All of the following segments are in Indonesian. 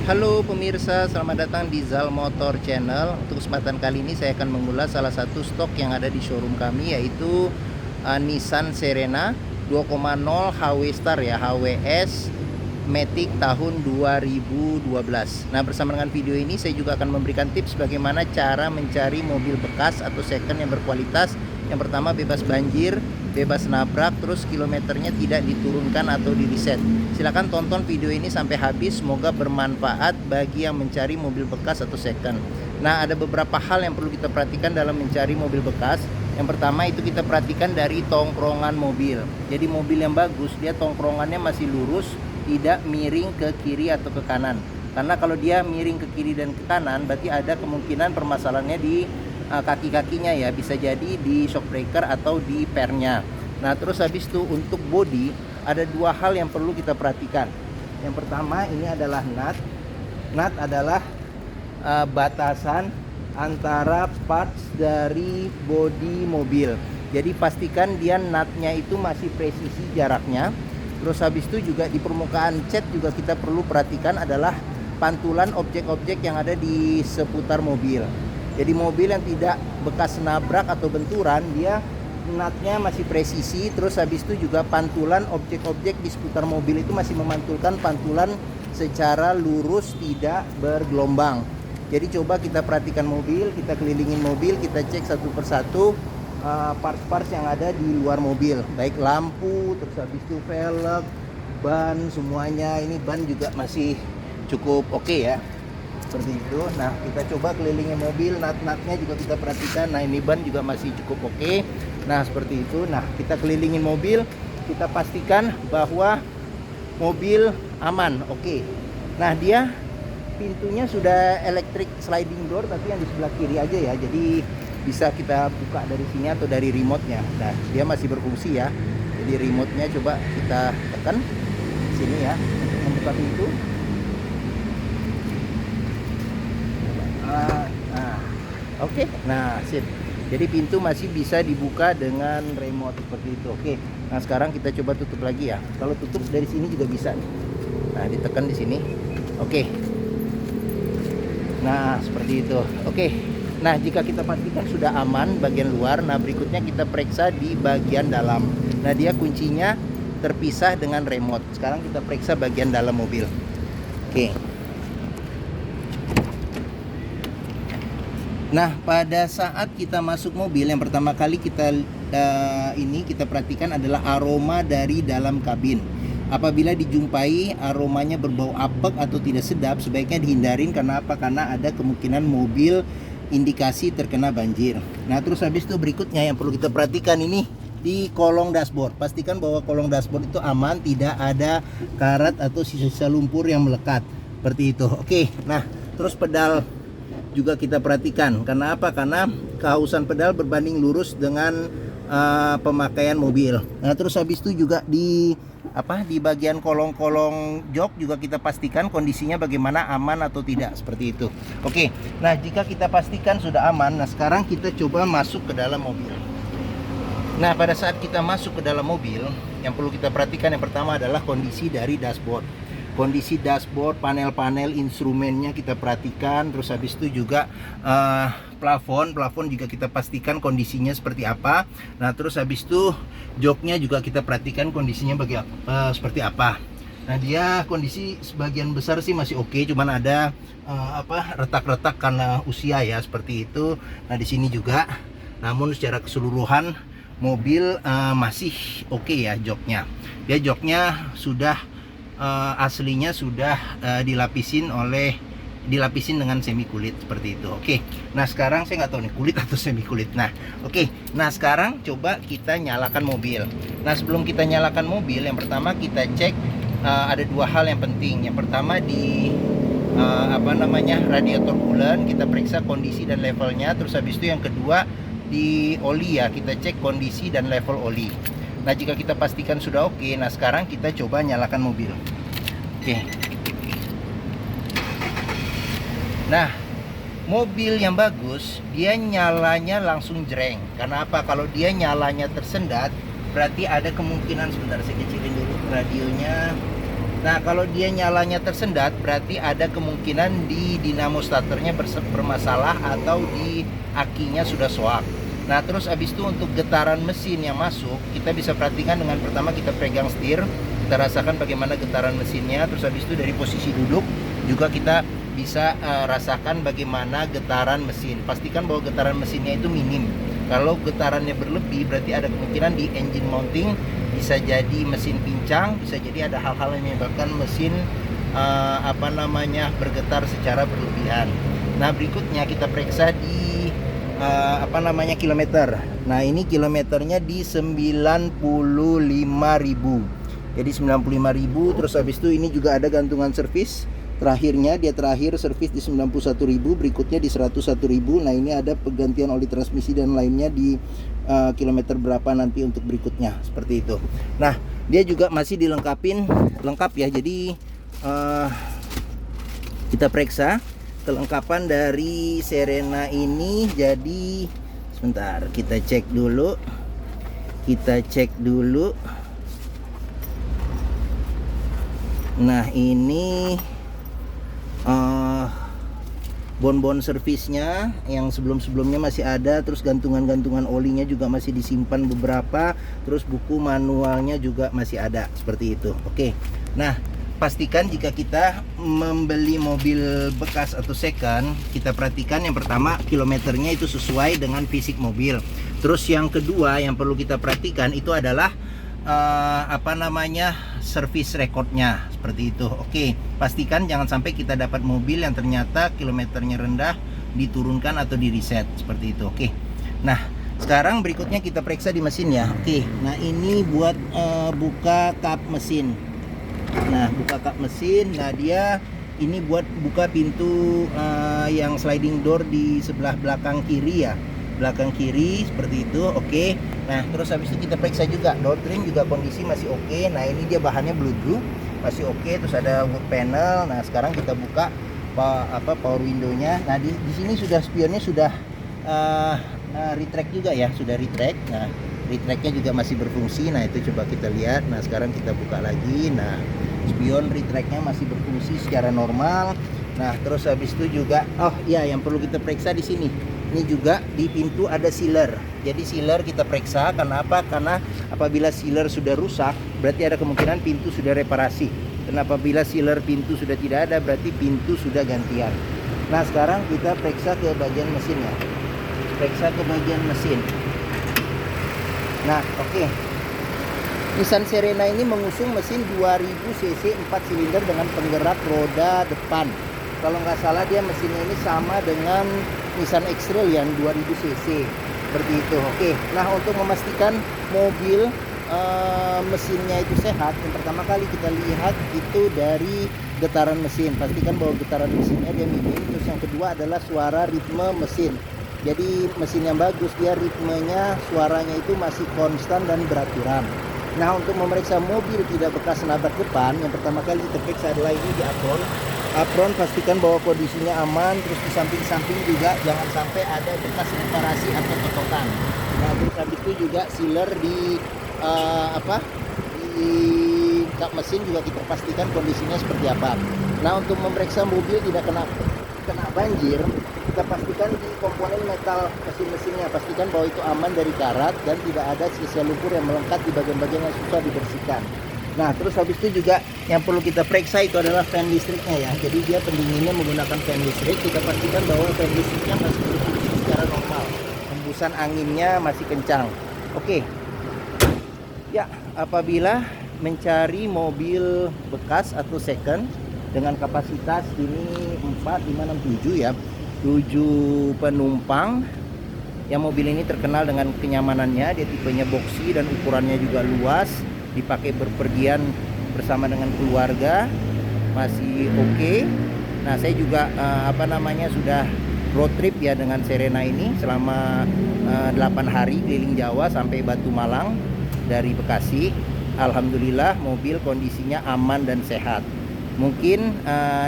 Halo pemirsa, selamat datang di Zal Motor Channel. Untuk kesempatan kali ini saya akan mengulas salah satu stok yang ada di showroom kami, yaitu Nissan Serena 2.0 HW Star ya, HWS Matic tahun 2012. Nah, bersama dengan video ini saya juga akan memberikan tips bagaimana cara mencari mobil bekas atau second yang berkualitas. Yang pertama, bebas banjir, bebas nabrak, terus kilometernya tidak diturunkan atau di reset. Silahkan tonton video ini sampai habis, semoga bermanfaat bagi yang mencari mobil bekas atau second. Nah, ada beberapa hal yang perlu kita perhatikan dalam mencari mobil bekas. Yang pertama itu kita perhatikan dari tongkrongan mobil. Jadi mobil yang bagus, dia tongkrongannya masih lurus, tidak miring ke kiri atau ke kanan. Karena kalau dia miring ke kiri dan ke kanan, berarti ada kemungkinan permasalahannya di kaki-kakinya ya, bisa jadi di shock breaker atau di pernya. Nah, terus habis itu untuk bodi ada dua hal yang perlu kita perhatikan. Yang pertama ini adalah nut. Nut adalah batasan antara parts dari bodi mobil. Jadi pastikan dia nutnya itu masih presisi jaraknya. Terus habis itu juga di permukaan cat juga kita perlu perhatikan adalah pantulan objek-objek yang ada di seputar mobil. Jadi mobil yang tidak bekas nabrak atau benturan, dia nutnya masih presisi. Terus habis itu juga pantulan objek-objek di seputar mobil itu masih memantulkan pantulan secara lurus, tidak bergelombang. Jadi coba kita perhatikan mobil, kita kelilingin mobil, kita cek satu persatu parts-parts yang ada di luar mobil, baik lampu, terus habis itu velg, ban, semuanya. Ini ban juga masih cukup oke ya, seperti itu. Nah, kita coba kelilingin mobil, nut-nutnya juga kita perhatikan. Nah, ini ban juga masih cukup oke. Nah, seperti itu. Nah, kita kelilingin mobil, kita pastikan bahwa mobil aman, oke. Nah, dia pintunya sudah electric sliding door, tapi yang di sebelah kiri aja ya. Jadi bisa kita buka dari sini atau dari remote-nya. Nah, dia masih berfungsi ya. Jadi remote-nya coba kita tekan sini ya untuk membuka pintu. Oke. Nah, sip. Jadi pintu masih bisa dibuka dengan remote seperti itu. Oke. Nah, sekarang kita coba tutup lagi ya. Kalau tutup dari sini juga bisa nih. Nah, ditekan di sini. Oke. Nah, seperti itu. Oke. Nah, jika kita pastikan sudah aman bagian luar, nah berikutnya kita periksa di bagian dalam. Nah, dia kuncinya terpisah dengan remote. Sekarang kita periksa bagian dalam mobil. Oke. Nah, pada saat kita masuk mobil, yang pertama kali kita kita perhatikan adalah aroma dari dalam kabin. Apabila dijumpai aromanya berbau apek atau tidak sedap, sebaiknya dihindarin. Karena apa? Karena ada kemungkinan mobil indikasi terkena banjir. Nah, terus habis itu berikutnya yang perlu kita perhatikan ini di kolong dashboard. Pastikan bahwa kolong dashboard itu aman, tidak ada karat atau sisa-sisa lumpur yang melekat. Seperti itu. Oke. Nah, terus pedal juga kita perhatikan. Karena apa? Karena kehausan pedal berbanding lurus dengan pemakaian mobil. Nah, terus habis itu juga di bagian kolong-kolong jok juga kita pastikan kondisinya bagaimana, aman atau tidak, seperti itu. Oke. Nah, jika kita pastikan sudah aman, nah sekarang kita coba masuk ke dalam mobil. Nah, pada saat kita masuk ke dalam mobil, yang perlu kita perhatikan yang pertama adalah kondisi dari dashboard. Kondisi dashboard, panel-panel instrumennya kita perhatikan. Terus habis itu juga plafon juga kita pastikan kondisinya seperti apa. Nah, terus habis itu joknya juga kita perhatikan kondisinya seperti apa. Nah, dia kondisi sebagian besar sih masih oke, cuman ada retak-retak karena usia ya, seperti itu. Nah, di sini juga. Namun secara keseluruhan mobil masih oke ya joknya. Dia joknya sudah aslinya sudah dilapisin dengan semi kulit seperti itu. Oke. Nah, sekarang saya nggak tahu nih kulit atau semi kulit. Nah, oke. Nah, sekarang coba kita nyalakan mobil. Nah, sebelum kita nyalakan mobil, yang pertama kita cek ada dua hal yang penting. Yang pertama di radiator coolant kita periksa kondisi dan levelnya. Terus habis itu yang kedua di oli ya, kita cek kondisi dan level oli. Nah, jika kita pastikan sudah oke, nah sekarang kita coba nyalakan mobil. Oke. Nah, mobil yang bagus, dia nyalanya langsung jreng. Karena apa? Kalau dia nyalanya tersendat, berarti ada kemungkinan, sebentar saya kecilin dulu radionya. Nah, kalau dia nyalanya tersendat, berarti ada kemungkinan di dinamo starternya bermasalah atau di akinya sudah soak. Nah, terus habis itu untuk getaran mesin yang masuk, kita bisa perhatikan dengan pertama kita pegang setir, kita rasakan bagaimana getaran mesinnya. Terus habis itu dari posisi duduk juga kita bisa rasakan bagaimana getaran mesin. Pastikan bahwa getaran mesinnya itu minim. Kalau getarannya berlebih, berarti ada kemungkinan di engine mounting, bisa jadi mesin pincang, bisa jadi ada hal-hal yang menyebabkan mesin bergetar secara berlebihan. Nah, berikutnya kita periksa di kilometer. Nah, ini kilometernya di 95.000. Jadi 95.000. Terus habis itu ini juga ada gantungan servis. Terakhirnya dia terakhir servis di 91.000, berikutnya di 101.000. Nah, ini ada penggantian oli transmisi dan lainnya di kilometer berapa nanti untuk berikutnya, seperti itu. Nah, dia juga masih dilengkapin lengkap ya. Jadi kita periksa kelengkapan dari Serena ini. Jadi sebentar, kita cek dulu. Nah, ini bon-bon servisnya yang sebelumnya masih ada, terus gantungan-gantungan olinya juga masih disimpan beberapa, terus buku manualnya juga masih ada, seperti itu. Oke. Nah, pastikan jika kita membeli mobil bekas atau second, kita perhatikan yang pertama kilometernya itu sesuai dengan fisik mobil. Terus yang kedua yang perlu kita perhatikan itu adalah servis recordnya, seperti itu. Oke, pastikan jangan sampai kita dapat mobil yang ternyata kilometernya rendah, diturunkan atau di reset, seperti itu. Oke. Nah, sekarang berikutnya kita periksa di mesin ya. Oke. Nah, ini buat buka kap mesin. Nah, buka kap mesin. Nah, dia ini buat buka pintu yang sliding door di sebelah belakang kiri ya. Belakang kiri seperti itu. Oke. Nah, terus habis itu kita periksa juga door trim juga kondisi masih oke. Nah, ini dia bahannya blue groove masih oke. Terus ada wood panel. Nah, sekarang kita buka power window-nya. Nah, di sini sudah spionnya sudah retract juga ya, sudah retract. Nah, retract-nya juga masih berfungsi. Nah, itu coba kita lihat. Nah, sekarang kita buka lagi. Nah, spion retract-nya masih berfungsi secara normal. Nah, terus habis itu juga yang perlu kita periksa di sini. Ini juga di pintu ada sealer. Jadi sealer kita periksa karena apa? Karena apabila sealer sudah rusak, berarti ada kemungkinan pintu sudah reparasi. Dan apabila sealer pintu sudah tidak ada, berarti pintu sudah gantian. Nah, sekarang kita periksa ke bagian mesinnya. Periksa ke bagian mesin. Nah, oke. Nissan Serena ini mengusung mesin 2000 cc 4 silinder dengan penggerak roda depan. Kalau nggak salah dia mesinnya ini sama dengan Nissan X-Trail yang 2000 cc, seperti itu. Oke. Nah, untuk memastikan mobil mesinnya itu sehat, yang pertama kali kita lihat itu dari getaran mesin. Pastikan bahwa getaran mesinnya dia minim. Terus yang kedua adalah suara ritme mesin. Jadi mesin yang bagus, dia ritmenya, suaranya itu masih konstan dan beraturan. Nah, untuk memeriksa mobil tidak bekas nabrak depan, yang pertama kali kita periksa adalah ini di apron. Apron pastikan bahwa kondisinya aman. Terus di samping-samping juga jangan sampai ada bekas reparasi atau kotokan. Nah, terus habis itu juga sealer di di kap mesin juga kita pastikan kondisinya seperti apa. Nah, untuk memeriksa mobil tidak kena banjir, kita pastikan di komponen metal mesin-mesinnya, pastikan bahwa itu aman dari karat dan tidak ada sisa lumpur yang melekat di bagian-bagian yang susah dibersihkan. Nah, terus habis itu juga yang perlu kita periksa itu adalah fan listriknya ya. Jadi dia pendinginnya menggunakan fan listrik. Kita pastikan bahwa fan listriknya masih berfungsi secara normal. Hembusan anginnya masih kencang. Oke. Ya, apabila mencari mobil bekas atau second dengan kapasitas ini 4, 5, 6, 7 ya. 7 penumpang. Yang mobil ini terkenal dengan kenyamanannya. Dia tipenya boxy dan ukurannya juga luas. Dipakai berpergian bersama dengan keluarga masih oke. Nah, saya juga sudah road trip ya dengan Serena ini selama 8 hari keliling Jawa sampai Batu Malang dari Bekasi. Alhamdulillah mobil kondisinya aman dan sehat. Mungkin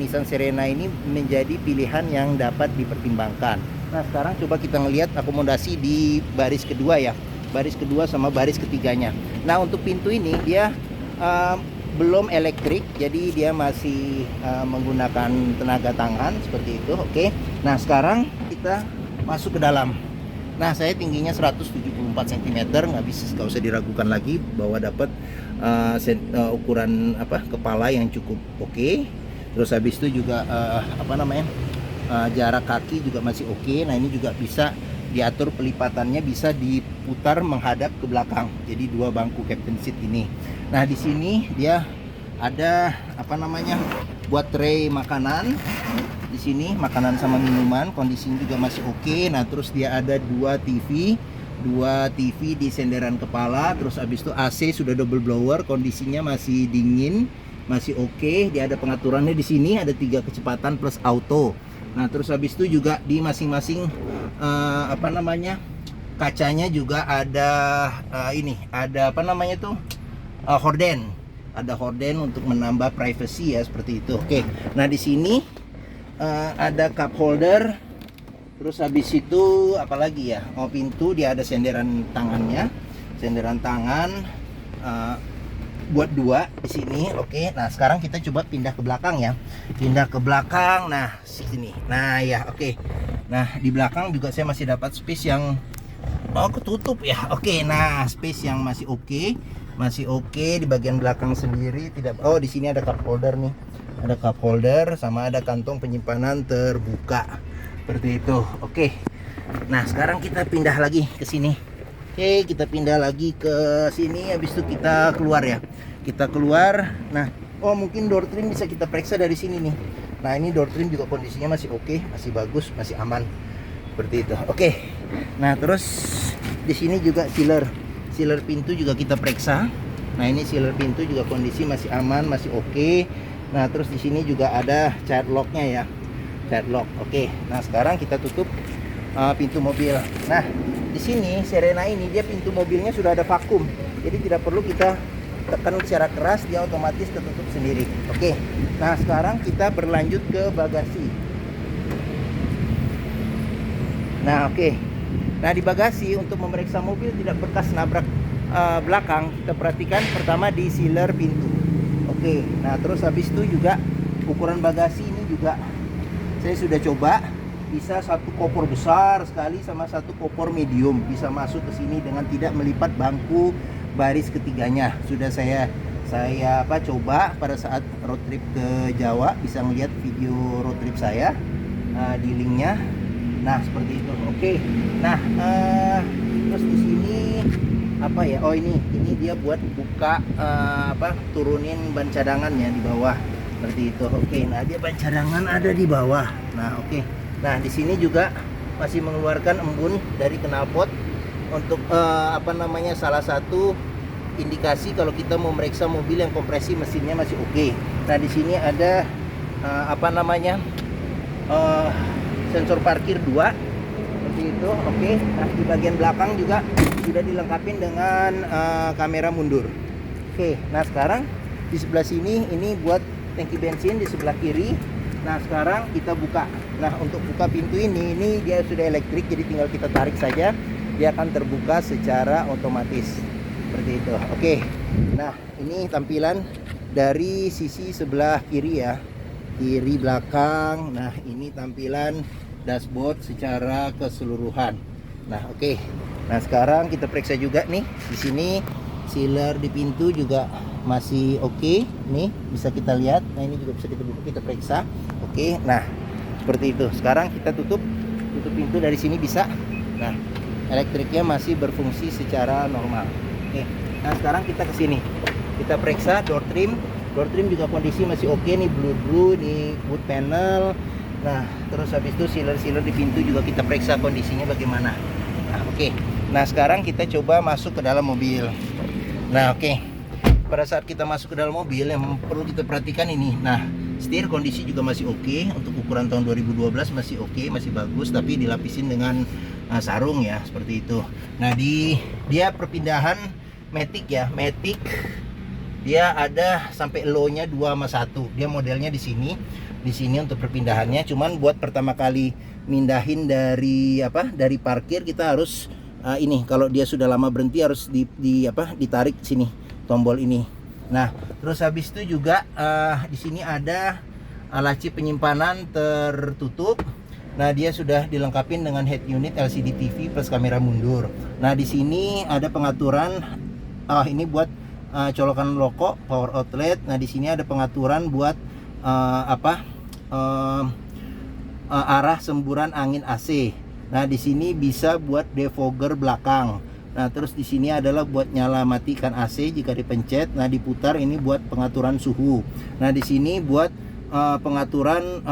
Nissan Serena ini menjadi pilihan yang dapat dipertimbangkan. Nah, sekarang coba kita ngelihat akomodasi di baris kedua ya. Baris kedua sama baris ketiganya. Nah, untuk pintu ini dia belum elektrik, jadi dia masih menggunakan tenaga tangan seperti itu. Oke. Nah, sekarang kita masuk ke dalam. Nah, saya tingginya 174 cm, nggak usah diragukan lagi bahwa dapat ukuran kepala yang cukup oke. Terus habis itu juga jarak kaki juga masih oke. Nah, ini juga bisa diatur pelipatannya, bisa diputar menghadap ke belakang. Jadi dua bangku captain seat ini. Nah, di sini dia ada buat tray makanan. Di sini makanan sama minuman, kondisinya juga masih oke. Nah, terus dia ada dua TV di senderan kepala. Terus habis itu AC sudah double blower, kondisinya masih dingin, masih oke. Dia ada pengaturannya di sini, ada 3 kecepatan plus auto. Nah, terus habis itu juga di masing-masing kacanya juga ada horden. Ada horden untuk menambah privacy ya, seperti itu. Oke. Nah, di sini ada cup holder. Terus habis itu apalagi ya? Oh, pintu dia ada senderan tangannya. Senderan tangan buat 2 di sini. Oke. Nah, sekarang kita coba pindah ke belakang ya. Pindah ke belakang. Nah, sini. Nah, ya, oke. Nah, di belakang juga saya masih dapat space yang ketutup ya. Oke. Nah, space yang masih oke. Masih oke di bagian belakang sendiri, tidak. Oh, di sini ada cup holder nih. Ada cup holder sama ada kantong penyimpanan terbuka. Seperti itu. Oke. Nah, sekarang kita pindah lagi ke sini. Oke, kita pindah lagi ke sini. Habis itu kita keluar ya. Kita keluar. Nah, mungkin door trim bisa kita periksa dari sini nih. Nah, ini door trim juga kondisinya masih oke, masih bagus, masih aman. Seperti itu. Oke. Nah, terus di sini juga sealer pintu juga kita periksa. Nah, ini sealer pintu juga kondisi masih aman, masih oke. Nah, terus di sini juga ada child locknya ya. Child lock. Oke. Nah, sekarang kita tutup pintu mobil. Nah, di sini Serena ini dia pintu mobilnya sudah ada vakum. Jadi tidak perlu kita tekan secara keras, dia otomatis tertutup sendiri. Oke. Nah, sekarang kita berlanjut ke bagasi. Nah, oke. Nah, di bagasi untuk memeriksa mobil tidak bekas nabrak belakang, kita perhatikan pertama di sealer pintu. Oke. Nah, terus habis itu juga ukuran bagasi ini juga saya sudah coba, bisa satu koper besar sekali sama satu koper medium, bisa masuk ke sini dengan tidak melipat bangku baris ketiganya. Sudah saya coba pada saat road trip ke Jawa, bisa melihat video road trip saya di linknya. Nah, seperti itu. Oke. Nah, terus di sini oh ini dia buat buka turunin ban cadangannya di bawah, seperti itu. Oke. Nah, dia ban cadangan ada di bawah. Nah, oke. Nah, di sini juga masih mengeluarkan embun dari knalpot untuk salah satu indikasi kalau kita mau meriksa mobil yang kompresi mesinnya masih oke. Nah, di sini ada sensor parkir 2 seperti itu. Oke. Nah, di bagian belakang juga sudah dilengkapi dengan kamera mundur. Oke. Nah, sekarang di sebelah sini ini buat tangki bensin, di sebelah kiri. Nah, sekarang kita buka. Nah, untuk buka pintu ini dia sudah elektrik, jadi tinggal kita tarik saja, dia akan terbuka secara otomatis seperti itu. Oke. Nah, ini tampilan dari sisi sebelah kiri ya, kiri belakang. Nah, ini tampilan dashboard secara keseluruhan. Nah, oke. Nah, sekarang kita periksa juga nih di sini sealer di pintu juga masih oke. Nih bisa kita lihat. Nah, ini juga bisa kita buka, kita periksa. Oke. Nah, seperti itu. Sekarang kita tutup pintu dari sini bisa. Nah, elektriknya masih berfungsi secara normal. Oke. Nah, sekarang kita ke sini. Kita periksa door trim. Door trim juga kondisi masih oke nih, blue nih wood panel. Nah, terus habis itu sealer di pintu juga kita periksa kondisinya bagaimana. Nah, oke. Nah, sekarang kita coba masuk ke dalam mobil. Nah, oke. Pada saat kita masuk ke dalam mobil, yang perlu kita perhatikan ini. Nah, setir kondisi juga masih oke. Untuk ukuran tahun 2012 masih oke, masih bagus, tapi dilapisin dengan sarung ya, seperti itu. Nah, dia perpindahan Matic ya, Matic. Dia ada sampai low-nya 2/1. Dia modelnya di sini untuk perpindahannya. Cuman buat pertama kali mindahin dari parkir, kita harus ini, kalau dia sudah lama berhenti harus ditarik sini tombol ini Nah, terus habis itu juga di sini ada laci penyimpanan tertutup. Nah, dia sudah dilengkapi dengan head unit LCD TV plus kamera mundur. Nah, di sini ada pengaturan ini buat colokan rokok, power outlet. Nah, di sini ada pengaturan buat arah semburan angin AC. Nah, di sini bisa buat defogger belakang. Nah, terus di sini adalah buat nyala matikan AC jika dipencet. Nah, diputar ini buat pengaturan suhu. Nah, di sini buat pengaturan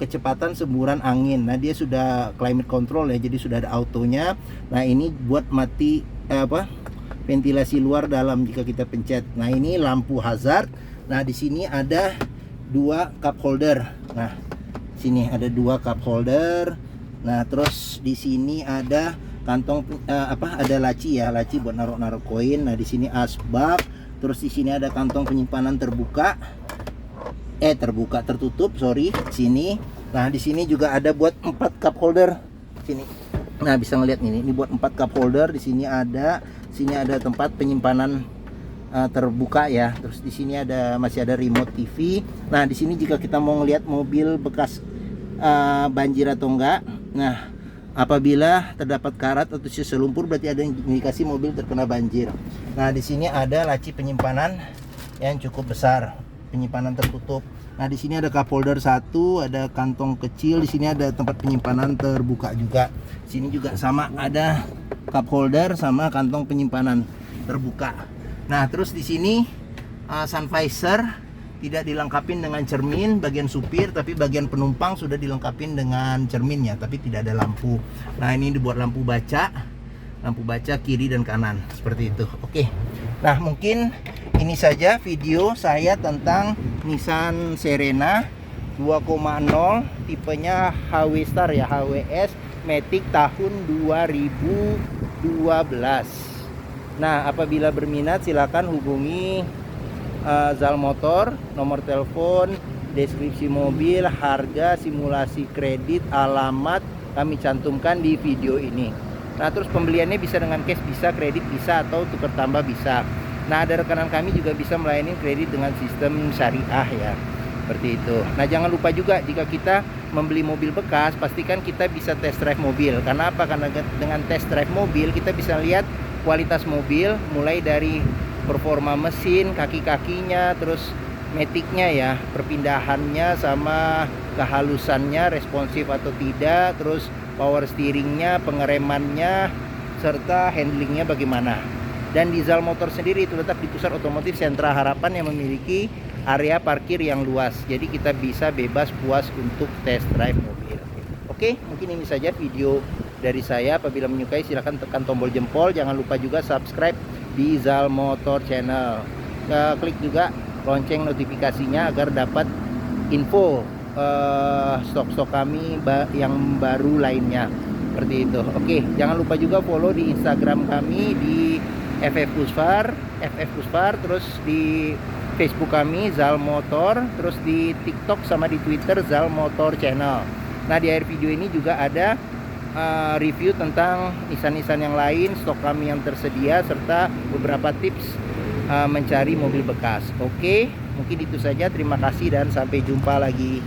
kecepatan semburan angin. Nah, dia sudah climate control ya, jadi sudah ada autonya. Nah, ini buat mati ventilasi luar dalam jika kita pencet. Nah, ini lampu hazard. Nah, di sini ada 2 cup holder. Nah, sini ada 2 cup holder. Nah, terus di sini ada kantong ada laci ya, laci buat naruh-naruh koin. Nah, di sini asbak. Terus di sini ada kantong penyimpanan tertutup, sorry, sini. Nah, di sini juga ada buat 4 cup holder. Sini. Nah, bisa ngelihat ini buat 4 cup holder. Di sini ada tempat penyimpanan terbuka ya. Terus di sini masih ada remote TV. Nah, di sini jika kita mau ngelihat mobil bekas banjir atau enggak. Nah, apabila terdapat karat atau sisa lumpur berarti ada indikasi mobil terkena banjir. Nah, di sini ada laci penyimpanan yang cukup besar, penyimpanan tertutup. Nah, di sini ada cup holder 1, ada kantong kecil, di sini ada tempat penyimpanan terbuka juga. Sini juga sama, ada cup holder sama kantong penyimpanan terbuka. Nah, terus di sini sun visor tidak dilengkapi dengan cermin bagian supir, tapi bagian penumpang sudah dilengkapi dengan cerminnya, tapi tidak ada lampu. Nah, ini dibuat lampu baca kiri dan kanan seperti itu. Oke. Nah, mungkin ini saja video saya tentang Nissan Serena 2.0 tipenya HW Star ya, HWS Matic tahun 2012. Nah, apabila berminat silakan hubungi Zal Motor, nomor telepon, deskripsi mobil, harga, simulasi kredit, alamat kami cantumkan di video ini. Nah, terus pembeliannya bisa dengan cash, bisa kredit, bisa atau tukar tambah bisa. Nah, ada rekanan kami juga bisa melayani kredit dengan sistem syariah ya, seperti itu. Nah, jangan lupa juga jika kita membeli mobil bekas, pastikan kita bisa test drive mobil. Karena apa? Karena dengan test drive mobil kita bisa lihat kualitas mobil, mulai dari performa mesin, kaki-kakinya, terus metiknya ya, perpindahannya sama kehalusannya, responsif atau tidak, terus power steeringnya, pengeremannya, serta handlingnya bagaimana. Dan di Zal Motor sendiri itu letak di pusat otomotif Sentra Harapan yang memiliki area parkir yang luas, jadi kita bisa bebas puas untuk test drive mobil. Oke, mungkin ini saja video dari saya. Apabila menyukai silahkan tekan tombol jempol, jangan lupa juga subscribe di Zal Motor channel. Klik juga lonceng notifikasinya agar dapat info stok-stok kami yang baru lainnya, seperti itu. Oke, jangan lupa juga follow di Instagram kami di FF Pusfar, terus di Facebook kami Zal Motor, terus di TikTok sama di Twitter Zal Motor channel. Nah, di akhir video ini juga ada review tentang Nissan yang lain, stok kami yang tersedia, serta beberapa tips mencari mobil bekas. Oke, mungkin itu saja. Terima kasih dan sampai jumpa lagi.